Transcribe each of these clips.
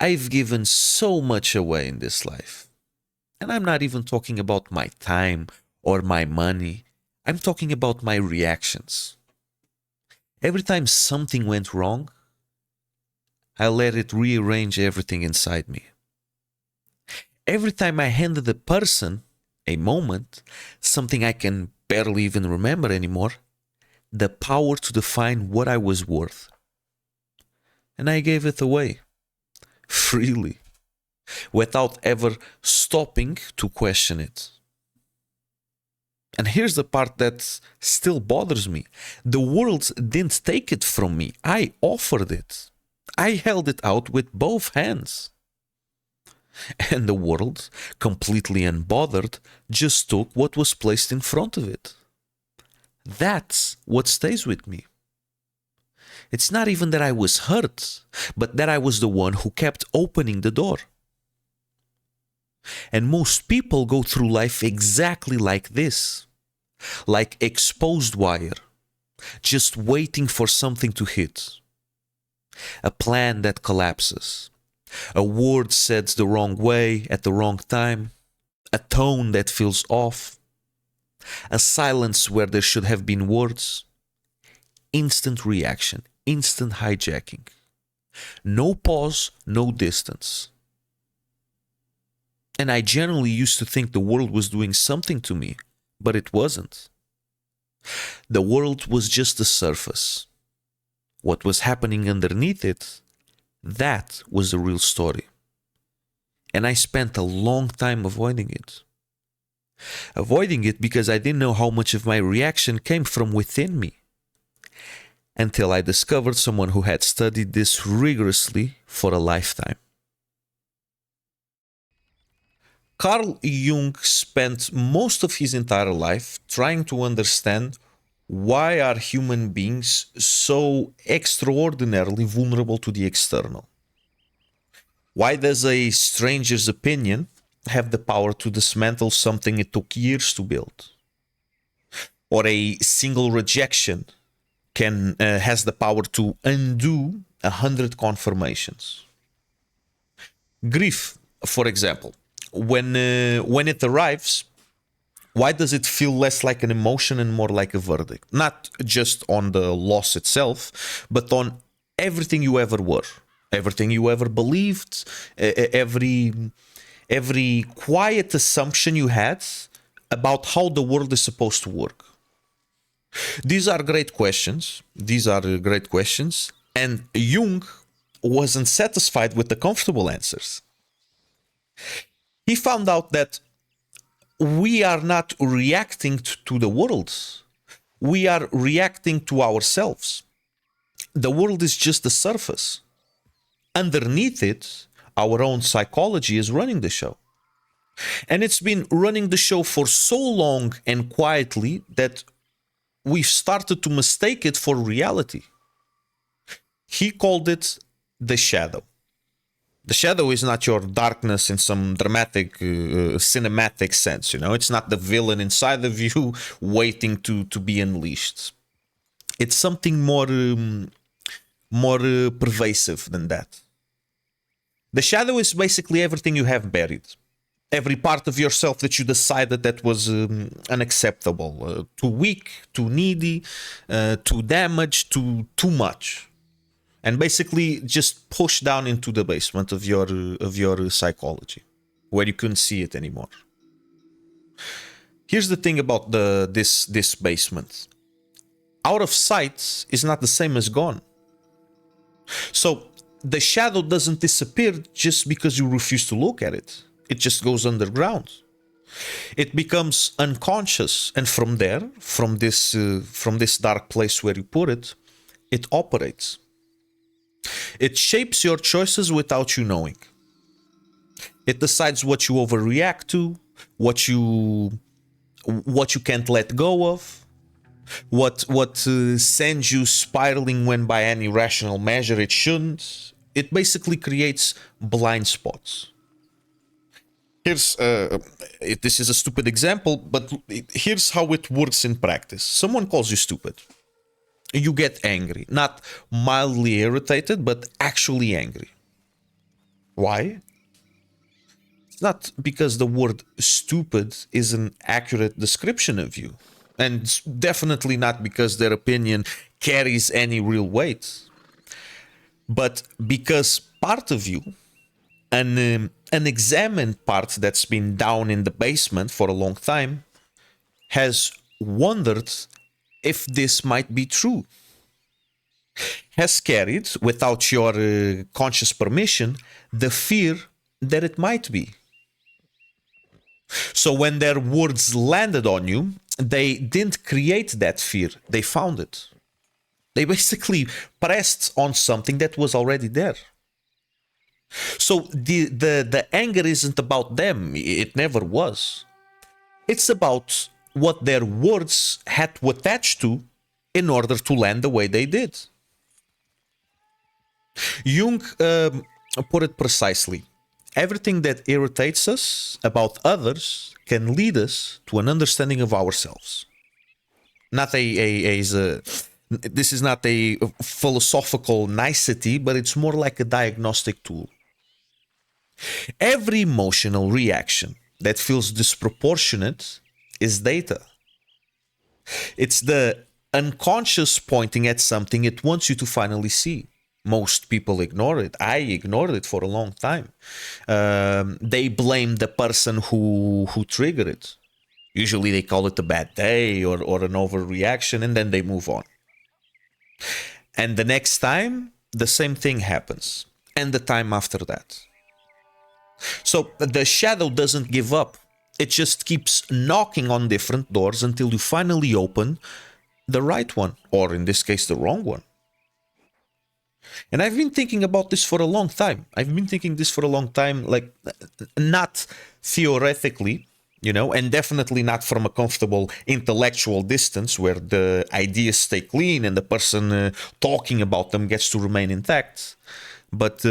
I've given so much away in this life. And I'm not even talking about my time or my money. I'm talking about my reactions. Every time something went wrong, I let it rearrange everything inside me. Every time I handed a person, a moment, something I can barely even remember anymore, the power to define what I was worth. And I gave it away, freely, without ever stopping to question it. And here's the part that still bothers me. The world didn't take it from me. I offered it. I held it out with both hands. And the world, completely unbothered, just took what was placed in front of it. That's what stays with me. It's not even that I was hurt, but that I was the one who kept opening the door. And most people go through life exactly like this. Like exposed wire, just waiting for something to hit. A plan that collapses. A word said the wrong way at the wrong time. A tone that feels off. A silence where there should have been words. Instant reaction, instant hijacking. No pause, no distance. And I generally used to think the world was doing something to me, but it wasn't. The world was just the surface. What was happening underneath it, that was the real story. And I spent a long time avoiding it. Avoiding it because I didn't know how much of my reaction came from within me. Until I discovered someone who had studied this rigorously for a lifetime. Carl Jung spent most of his entire life trying to understand why are human beings so extraordinarily vulnerable to the external? Why does a stranger's opinion have the power to dismantle something it took years to build? Or a single rejection has the power to undo 100 confirmations? Grief, for example, when it arrives, why does it feel less like an emotion and more like a verdict? Not just on the loss itself, but on everything you ever were, everything you ever believed, every quiet assumption you had about how the world is supposed to work. These are great questions. And Jung wasn't satisfied with the comfortable answers. He found out that we are not reacting to the world. We are reacting to ourselves. The world is just the surface. Underneath it, our own psychology is running the show. And it's been running the show for so long and quietly that we've started to mistake it for reality. He called it the shadow. The shadow is not your darkness in some dramatic, cinematic sense, you know. It's not the villain inside of you waiting to be unleashed. It's something more pervasive than that. The shadow is basically everything you have buried. Every part of yourself that you decided that was unacceptable, too weak, too needy, too damaged, too much. And basically just push down into the basement of your psychology, where you couldn't see it anymore. Here's the thing about this basement. Out of sight is not the same as gone. So the shadow doesn't disappear just because you refuse to look at it. It just goes underground. It becomes unconscious, and from there, from this dark place where you put it, it operates. It shapes your choices without you knowing. It decides what you overreact to, what you can't let go of, what sends you spiraling when by any rational measure it shouldn't. It basically creates blind spots. Here's this is a stupid example, but here's how it works in practice. Someone calls you stupid. You get angry, not mildly irritated, but actually angry. Why? It's not because the word stupid is an accurate description of you. And it's definitely not because their opinion carries any real weight. But because part of you, an examined part that's been down in the basement for a long time, has wondered if this might be true. Has carried, without your conscious permission, the fear that it might be. So when their words landed on you, they didn't create that fear, they found it. They basically pressed on something that was already there. So the anger isn't about them, it never was. It's about what their words had to attach to in order to land the way they did. Jung put it precisely. Everything that irritates us about others can lead us to an understanding of ourselves. Not this is not a philosophical nicety, but it's more like a diagnostic tool. Every emotional reaction that feels disproportionate is data. It's the unconscious pointing at something it wants you to finally see. Most people ignore it. I ignored it for a long time. They blame the person who triggered it. Usually they call it a bad day or an overreaction, and then they move on. And the next time, the same thing happens. And the time after that. So the shadow doesn't give up. It just keeps knocking on different doors until you finally open the right one, or in this case, the wrong one. And I've been thinking about this for a long time. Like, not theoretically, and definitely not from a comfortable intellectual distance where the ideas stay clean and the person talking about them gets to remain intact. But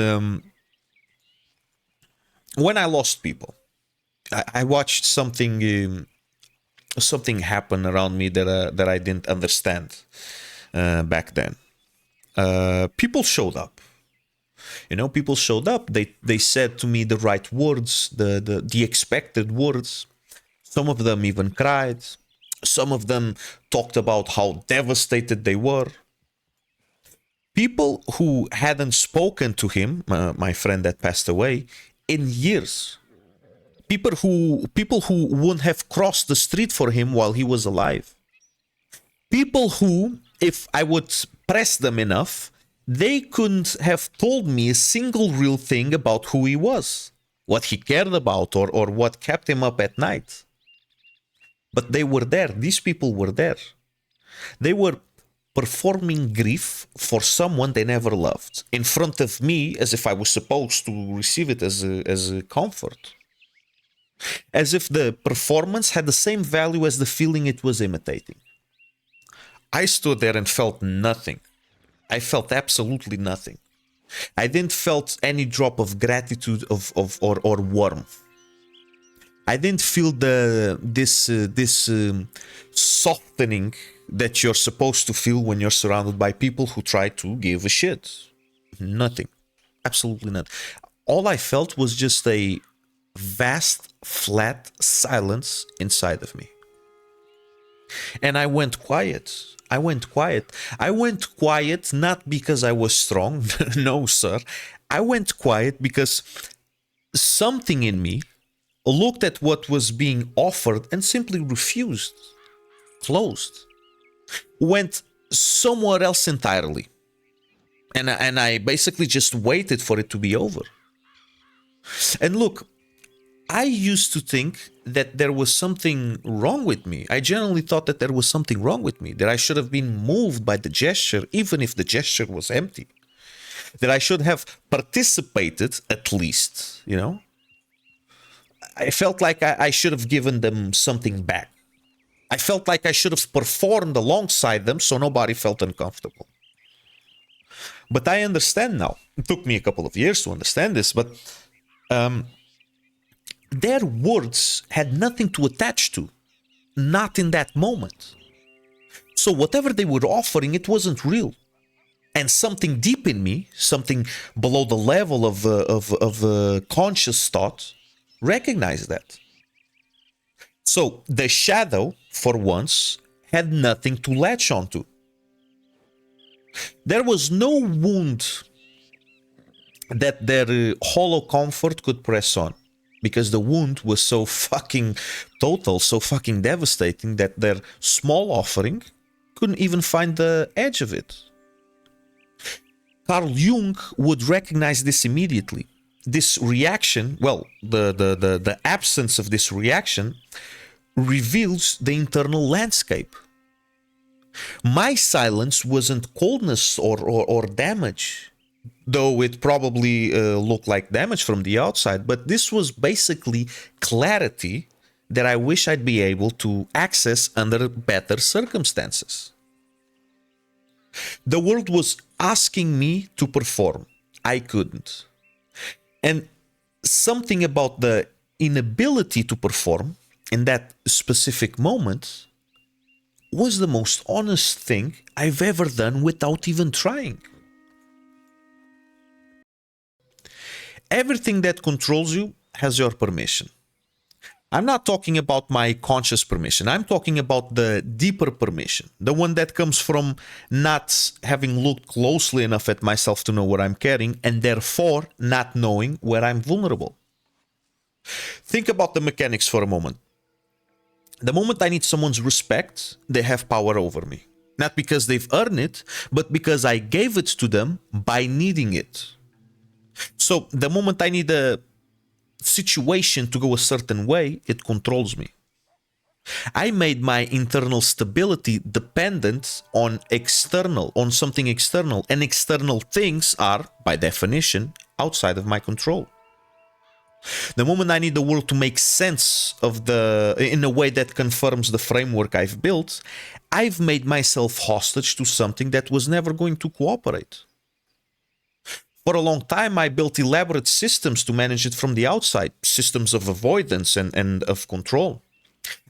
when I lost people, I watched something happen around me that I didn't understand back then. People showed up. People showed up. They said to me the right words, the expected words. Some of them even cried. Some of them talked about how devastated they were. People who hadn't spoken to him, my friend that passed away, in years. People who wouldn't have crossed the street for him while he was alive. People who, if I would press them enough, they couldn't have told me a single real thing about who he was, what he cared about, or what kept him up at night. But they were there. These people were there. They were performing grief for someone they never loved in front of me, as if I was supposed to receive it as a comfort. As if the performance had the same value as the feeling it was imitating. I stood there and felt nothing. I felt absolutely nothing. I didn't felt any drop of gratitude or warmth. I didn't feel this softening that you're supposed to feel when you're surrounded by people who try to give a shit. Nothing. Absolutely nothing. All I felt was just a vast, flat silence inside of me. And I went quiet. I went quiet not because I was strong. No, sir. I went quiet because something in me looked at what was being offered and simply refused. Closed. Went somewhere else entirely. And I basically just waited for it to be over. And look, I used to think that there was something wrong with me. I genuinely thought that there was something wrong with me, that I should have been moved by the gesture, even if the gesture was empty. That I should have participated, at least, I felt like I should have given them something back. I felt like I should have performed alongside them so nobody felt uncomfortable. But I understand now. It took me a couple of years to understand this, but their words had nothing to attach to. Not in that moment. So whatever they were offering, it wasn't real. And something deep in me, something below the level of conscious thought, recognized that. So the shadow, for once, had nothing to latch onto. There was no wound that their hollow comfort could press on, because the wound was so fucking total, so fucking devastating, that their small offering couldn't even find the edge of it. Carl Jung would recognize this immediately. This reaction, well, the absence of this reaction reveals the internal landscape. My silence wasn't coldness or damage, though it probably looked like damage from the outside, but this was basically clarity that I wish I'd be able to access under better circumstances. The world was asking me to perform. I couldn't. And something about the inability to perform in that specific moment was the most honest thing I've ever done without even trying. Everything that controls you has your permission. I'm not talking about my conscious permission. I'm talking about the deeper permission, the one that comes from not having looked closely enough at myself to know what I'm carrying, and therefore not knowing where I'm vulnerable. Think about the mechanics for a moment. The moment I need someone's respect, they have power over me. Not because they've earned it, but because I gave it to them by needing it. So the moment I need a situation to go a certain way, it controls me. I made my internal stability dependent on something external, and external things are, by definition, outside of my control. The moment I need the world to make sense in a way that confirms the framework I've built, I've made myself hostage to something that was never going to cooperate. For a long time, I built elaborate systems to manage it from the outside, systems of avoidance and of control.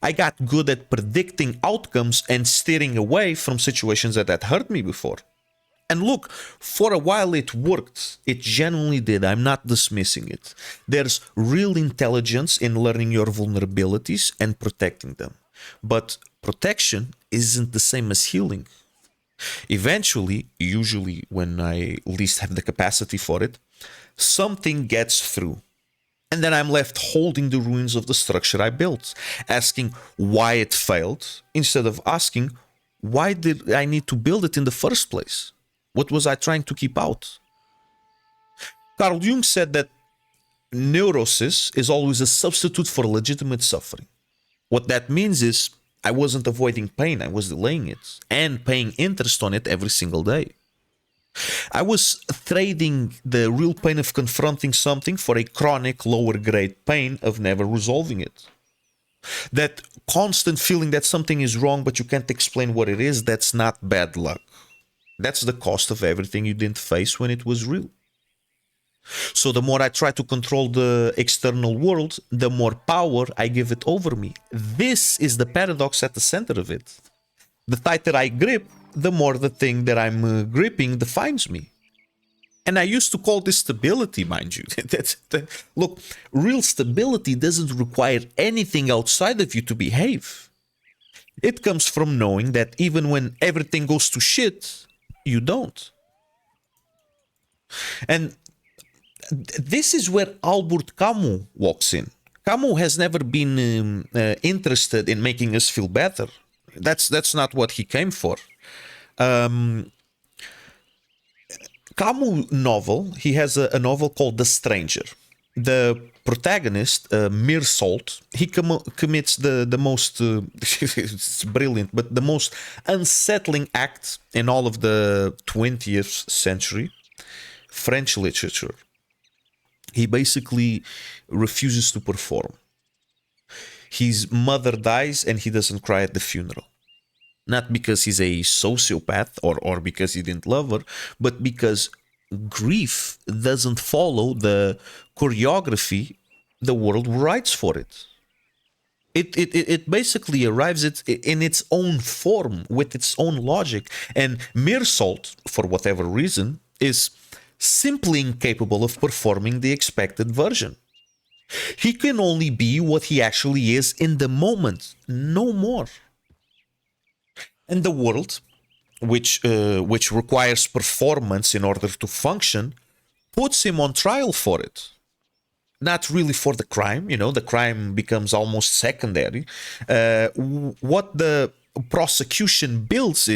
I got good at predicting outcomes and steering away from situations that had hurt me before. And look, for a while it worked. It genuinely did. I'm not dismissing it. There's real intelligence in learning your vulnerabilities and protecting them. But protection isn't the same as healing. Eventually, usually when I least have the capacity for it, something gets through. And then I'm left holding the ruins of the structure I built, asking why it failed, instead of asking, why did I need to build it in the first place? What was I trying to keep out? Carl Jung said that neurosis is always a substitute for legitimate suffering. What that means is I wasn't avoiding pain, I was delaying it and paying interest on it every single day. I was trading the real pain of confronting something for a chronic lower grade pain of never resolving it. That constant feeling that something is wrong but you can't explain what it is, that's not bad luck. That's the cost of everything you didn't face when it was real. So the more I try to control the external world, the more power I give it over me. This is the paradox at the center of it. The tighter I grip, the more the thing that I'm gripping defines me. And I used to call this stability, mind you. Look, real stability doesn't require anything outside of you to behave. It comes from knowing that even when everything goes to shit, you don't. And this is where Albert Camus walks in. Camus has never been interested in making us feel better. That's not what he came for. Camus novel, he has a novel called The Stranger. The protagonist, Mir Salt, he commits the most, it's brilliant, but the most unsettling act in all of the 20th century French literature. He basically refuses to perform. His mother dies and he doesn't cry at the funeral. Not because he's a sociopath or because he didn't love her, but because grief doesn't follow the choreography the world writes for it. It basically arrives in its own form with its own logic, and mere salt, for whatever reason, is simply incapable of performing the expected version. He can only be what he actually is in the moment, no more. And the world, which requires performance in order to function, puts him on trial for it. Not really for the crime, the crime becomes almost secondary. What the prosecution builds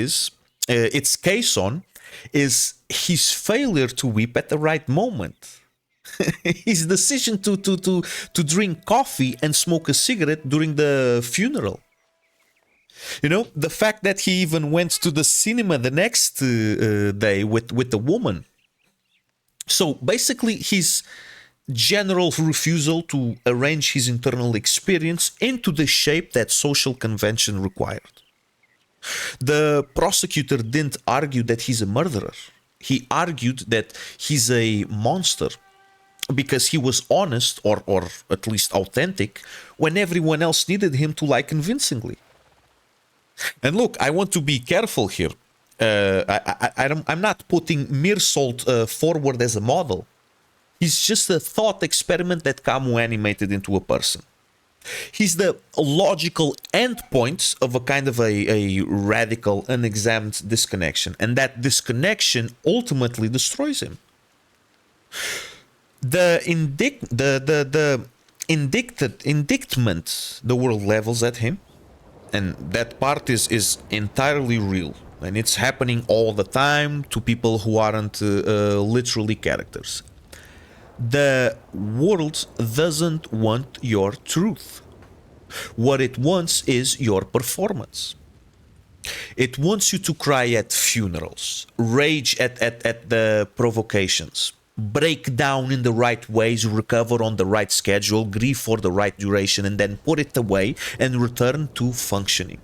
its case on is his failure to weep at the right moment. His decision to drink coffee and smoke a cigarette during the funeral. The fact that he even went to the cinema the next day with the woman. So basically, his general refusal to arrange his internal experience into the shape that social convention required. The prosecutor didn't argue that he's a murderer. He argued that he's a monster because he was honest, or at least authentic, when everyone else needed him to lie convincingly. And look, I want to be careful here. I'm not putting Meerschault forward as a model. He's just a thought experiment that Camus animated into a person. He's the logical endpoint of a kind of a radical, unexamined disconnection. And that disconnection ultimately destroys him. The indictment the world levels at him, and that part is entirely real. And it's happening all the time to people who aren't literally characters. The world doesn't want your truth. What it wants is your performance. It wants you to cry at funerals, rage at the provocations, break down in the right ways, recover on the right schedule, grieve for the right duration, and then put it away and return to functioning.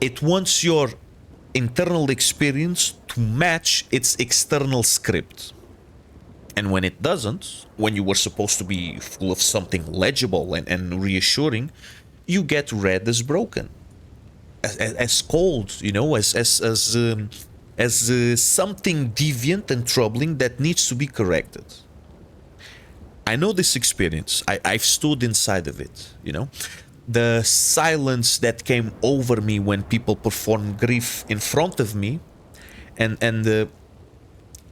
It wants your internal experience to match its external script. And when it doesn't, when you were supposed to be full of something legible and reassuring, you get read as broken, as cold, as something deviant and troubling that needs to be corrected. I know this experience. I've stood inside of it, The silence that came over me when people performed grief in front of me. And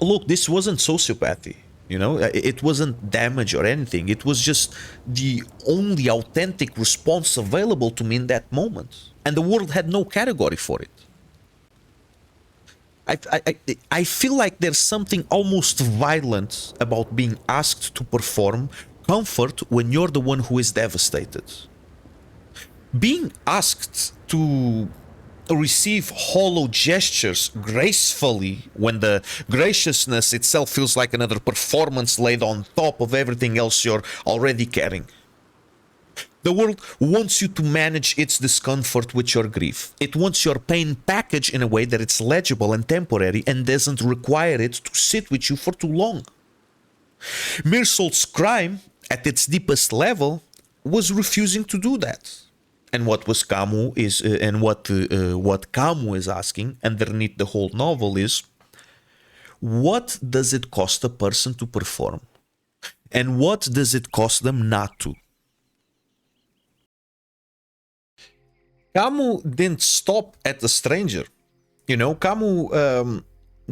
look, this wasn't sociopathy. It wasn't damage or anything. It was just the only authentic response available to me in that moment. And the world had no category for it. I feel like there's something almost violent about being asked to perform comfort when you're the one who is devastated. Being asked to receive hollow gestures gracefully when the graciousness itself feels like another performance laid on top of everything else you're already carrying. The world wants you to manage its discomfort with your grief. It wants your pain packaged in a way that it's legible and temporary and doesn't require it to sit with you for too long. Meerschault's crime, at its deepest level, was refusing to do that. And what Camus is asking underneath the whole novel is, what does it cost a person to perform? And what does it cost them not to? Camus didn't stop at the stranger. Camus,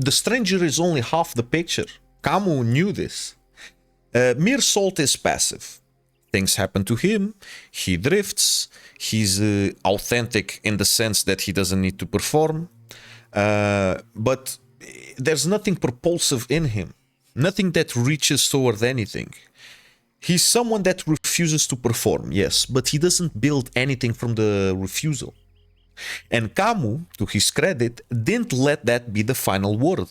the stranger is only half the picture. Camus knew this. Meerschault is passive. Things happen to him, he drifts, he's authentic in the sense that he doesn't need to perform, but there's nothing propulsive in him, nothing that reaches toward anything. He's someone that refuses to perform, yes, but he doesn't build anything from the refusal. And Camus, to his credit, didn't let that be the final word.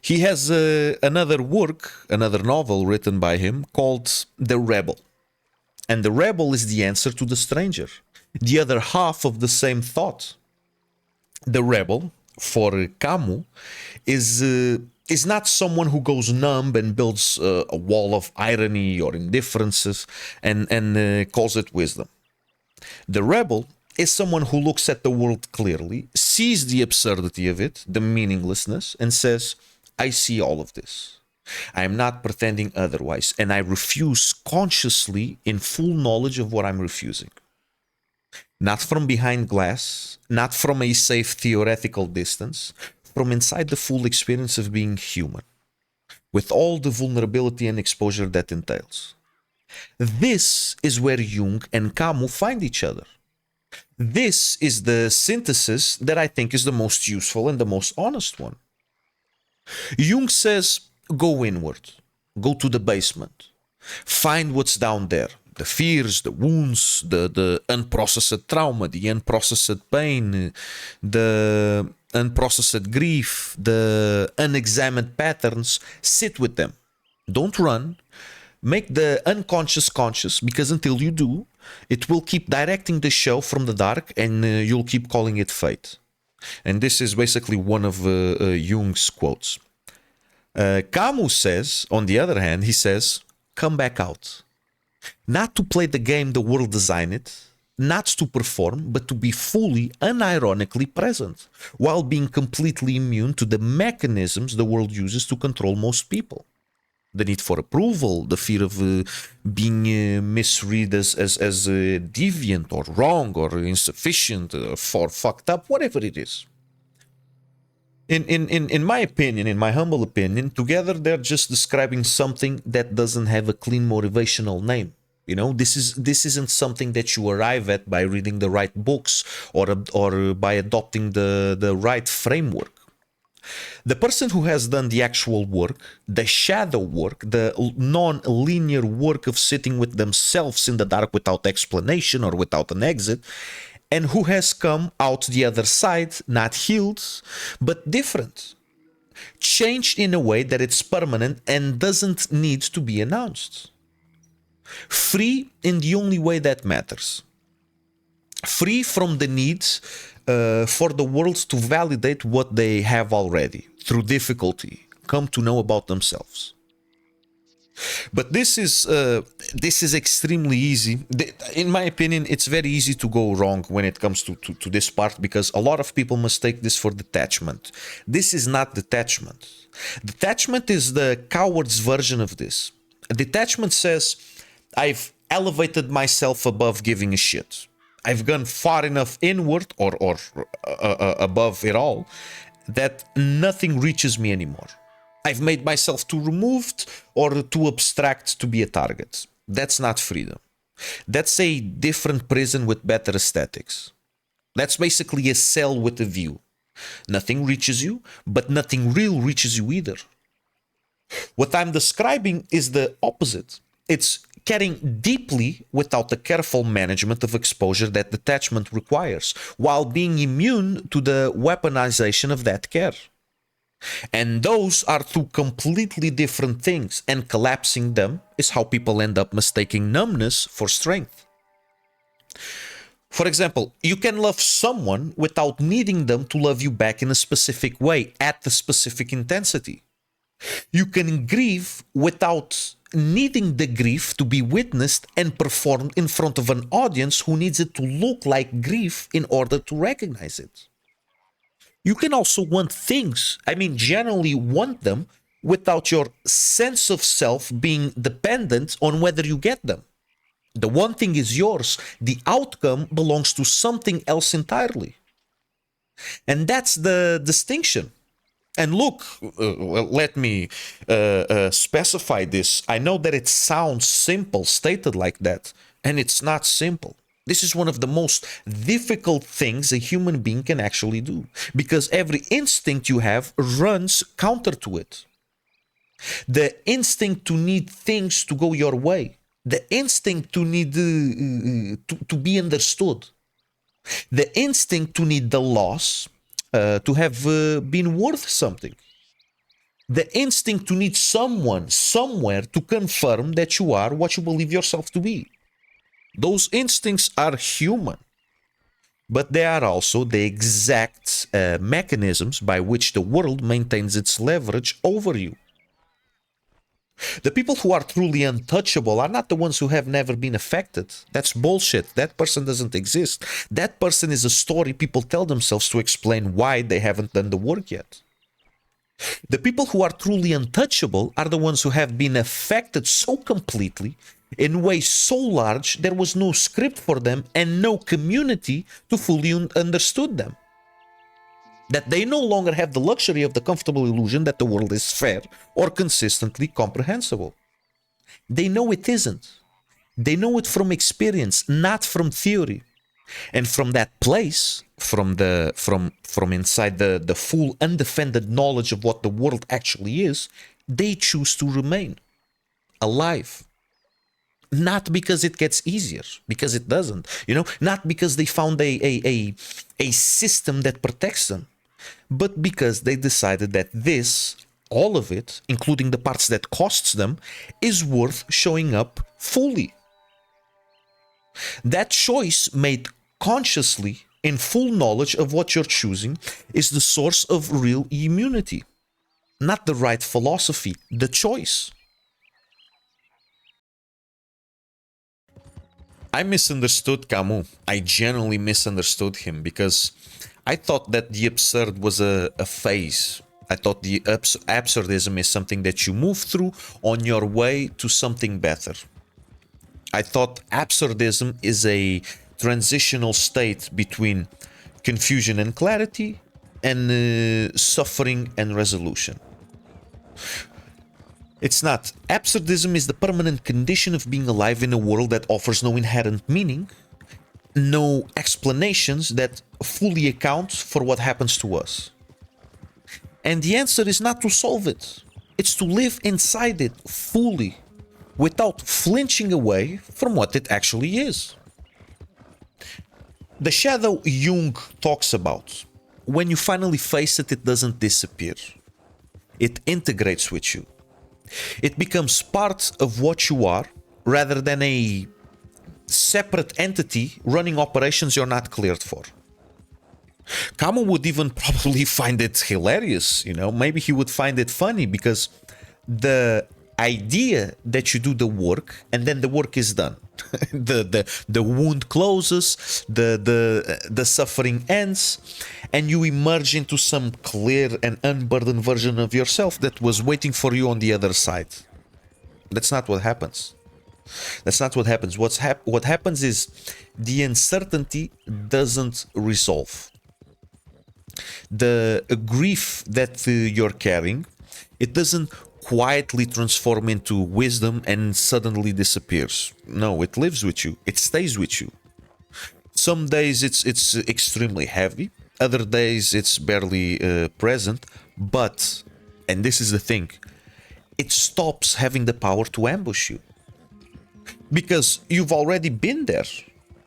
He has another novel written by him called The Rebel. And the rebel is the answer to the stranger, the other half of the same thought. The rebel, for Camus, is is not someone who goes numb and builds a wall of irony or indifferences and calls it wisdom. The rebel is someone who looks at the world clearly, sees the absurdity of it, the meaninglessness, and says, I see all of this. I am not pretending otherwise, and I refuse consciously in full knowledge of what I'm refusing. Not from behind glass, not from a safe theoretical distance, from inside the full experience of being human, with all the vulnerability and exposure that entails. This is where Jung and Camus find each other. This is the synthesis that I think is the most useful and the most honest one. Jung says, go inward, go to the basement, find what's down there. The fears, the wounds, the unprocessed trauma, the unprocessed pain, the unprocessed grief, the unexamined patterns. Sit with them. Don't run. Make the unconscious conscious, because until you do, it will keep directing the show from the dark and you'll keep calling it fate. And this is basically one of Jung's quotes. Camus says, on the other hand, he says, come back out. Not to play the game the world designed it, not to perform, but to be fully, unironically present, while being completely immune to the mechanisms the world uses to control most people. The need for approval, the fear of being misread as deviant or wrong or insufficient or fucked up, whatever it is. In my opinion, in my humble opinion, together they're just describing something that doesn't have a clean motivational name. You know, this isn't something that you arrive at by reading the right books or by adopting the right framework. The person who has done the actual work, the shadow work, the non-linear work of sitting with themselves in the dark without explanation or without an exit, and who has come out the other side, not healed, but different. Changed in a way that it's permanent and doesn't need to be announced. Free in the only way that matters. Free from the need for the world to validate what they have already, through difficulty, come to know about themselves. But this is extremely easy. In my opinion, it's very easy to go wrong when it comes to this part, because a lot of people mistake this for detachment. This is not detachment. Detachment is the coward's version of this. Detachment says, I've elevated myself above giving a shit. I've gone far enough inward or above it all that nothing reaches me anymore. I've made myself too removed or too abstract to be a target. That's not freedom. That's a different prison with better aesthetics. That's basically a cell with a view. Nothing reaches you, but nothing real reaches you either. What I'm describing is the opposite. It's caring deeply without the careful management of exposure that detachment requires, while being immune to the weaponization of that care. And those are two completely different things, and collapsing them is how people end up mistaking numbness for strength. For example, you can love someone without needing them to love you back in a specific way, at the specific intensity. You can grieve without needing the grief to be witnessed and performed in front of an audience who needs it to look like grief in order to recognize it. You can also want things, generally want them, without your sense of self being dependent on whether you get them. The one thing is yours, the outcome belongs to something else entirely. And that's the distinction. And look, let me specify this. I know that it sounds simple, stated like that, and it's not simple. This is one of the most difficult things a human being can actually do, because every instinct you have runs counter to it. The instinct to need things to go your way, the instinct to need to be understood, the instinct to need the loss, to have been worth something. The instinct to need someone, somewhere to confirm that you are what you believe yourself to be. Those instincts are human, but they are also the exact mechanisms by which the world maintains its leverage over you. The people who are truly untouchable are not the ones who have never been affected. That's bullshit. That person doesn't exist. That person is a story people tell themselves to explain why they haven't done the work yet. The people who are truly untouchable are the ones who have been affected so completely, in ways so large, there was no script for them and no community to fully understood them. That they no longer have the luxury of the comfortable illusion that the world is fair or consistently comprehensible. They know it isn't. They know it from experience, not from theory. And from that place, from inside the full undefended knowledge of what the world actually is, they choose to remain alive. Not because it gets easier, because it doesn't. Not because they found a system that protects them, but because they decided that this, all of it, including the parts that costs them, is worth showing up fully. That choice made consciously, in full knowledge of what you're choosing, is the source of real immunity. Not the right philosophy, the choice. I misunderstood Camus. I genuinely misunderstood him because I thought that the absurd was a phase. I thought the absurdism is something that you move through on your way to something better. I thought absurdism is a transitional state between confusion and clarity and suffering and resolution. It's not. Absurdism is the permanent condition of being alive in a world that offers no inherent meaning, no explanations that fully account for what happens to us. And the answer is not to solve it. It's to live inside it fully, without flinching away from what it actually is. The shadow Jung talks about, when you finally face it, it doesn't disappear. It integrates with you. It becomes part of what you are, rather than a separate entity running operations you're not cleared for. Camus would even probably find it hilarious, maybe he would find it funny, because the idea that you do the work and then the work is done. the wound closes, the suffering ends, and you emerge into some clear and unburdened version of yourself that was waiting for you on the other side. That's not what happens. That's not what happens. What happens is the uncertainty doesn't resolve. The grief that you're carrying, it doesn't quietly transform into wisdom and suddenly disappears. No, it lives with you. It stays with you. Some days it's extremely heavy. Other days it's barely present. But, and this is the thing, it stops having the power to ambush you. Because you've already been there.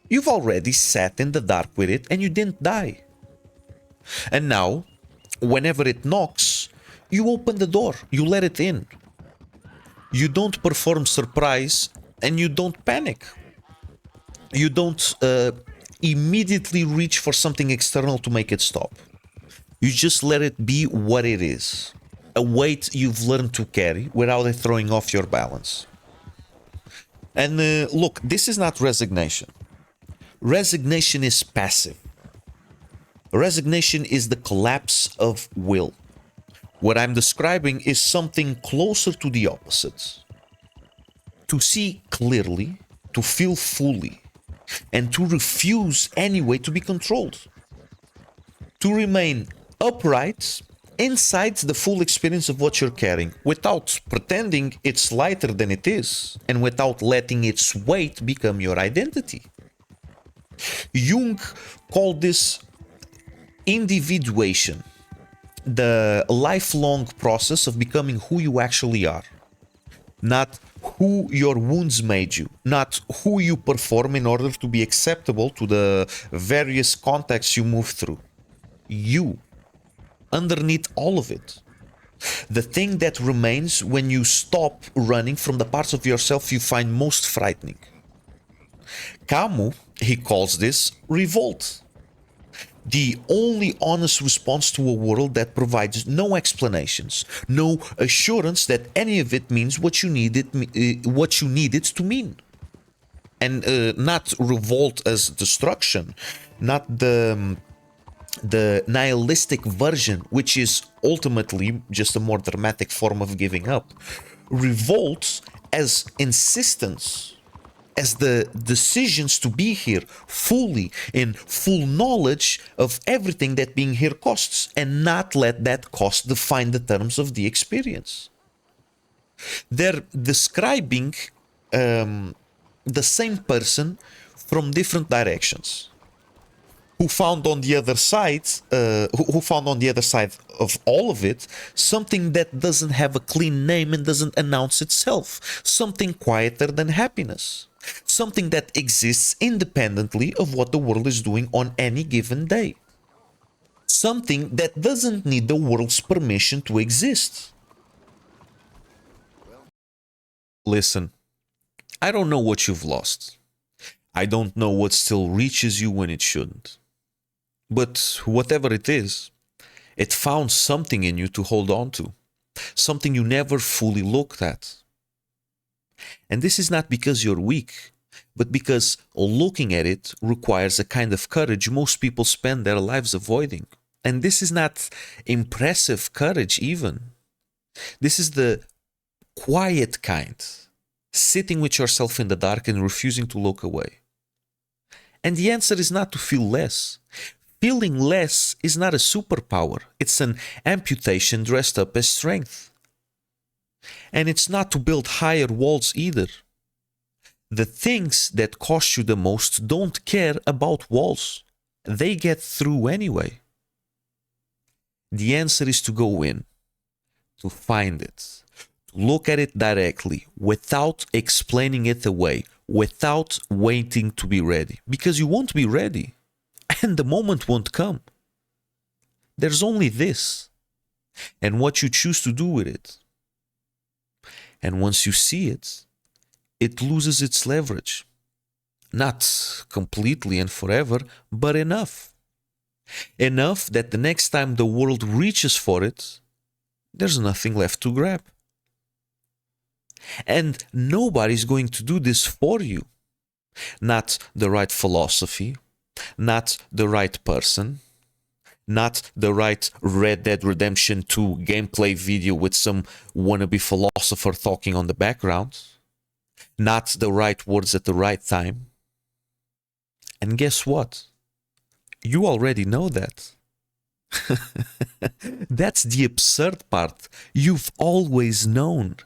You've already sat in the dark with it and you didn't die. And now, whenever it knocks, you open the door, you let it in. You don't perform surprise and you don't panic. You don't immediately reach for something external to make it stop. You just let it be what it is. A weight you've learned to carry without it throwing off your balance. And look, this is not resignation. Resignation is passive. Resignation is the collapse of will. What I'm describing is something closer to the opposite. To see clearly, to feel fully, and to refuse anyway to be controlled. To remain upright inside the full experience of what you're carrying, without pretending it's lighter than it is, and without letting its weight become your identity. Jung called this individuation, the lifelong process of becoming who you actually are. Not who your wounds made you, not who you perform in order to be acceptable to the various contexts you move through. You, underneath all of it. The thing that remains when you stop running from the parts of yourself you find most frightening. Camus, he calls this revolt. The only honest response to a world that provides no explanations, no assurance that any of it means what you need it to mean. And not revolt as destruction, not the nihilistic version, which is ultimately just a more dramatic form of giving up. Revolt as insistence, as the decisions to be here fully, in full knowledge of everything that being here costs, and not let that cost define the terms of the experience. They're describing the same person from different directions, who found on the other side, of all of it, something that doesn't have a clean name and doesn't announce itself, something quieter than happiness, something that exists independently of what the world is doing on any given day, something that doesn't need the world's permission to exist. Listen, I don't know what you've lost. I don't know what still reaches you when it shouldn't. But whatever it is, it found something in you to hold on to, something you never fully looked at. And this is not because you're weak, but because looking at it requires a kind of courage most people spend their lives avoiding. And this is not impressive courage even. This is the quiet kind, sitting with yourself in the dark and refusing to look away. And the answer is not to feel less. Feeling less is not a superpower. It's an amputation dressed up as strength. And it's not to build higher walls either. The things that cost you the most don't care about walls. They get through anyway. The answer is to go in, to find it, to look at it directly, without explaining it away, without waiting to be ready. Because you won't be ready. And the moment won't come. There's only this, and what you choose to do with it. And once you see it, it loses its leverage. Not completely and forever, but enough. Enough that the next time the world reaches for it, there's nothing left to grab. And nobody's going to do this for you. Not the right philosophy, not the right person, not the right Red Dead Redemption 2 gameplay video with some wannabe philosopher talking on the background, not the right words at the right time. And guess what? You already know that. That's the absurd part. You've always known.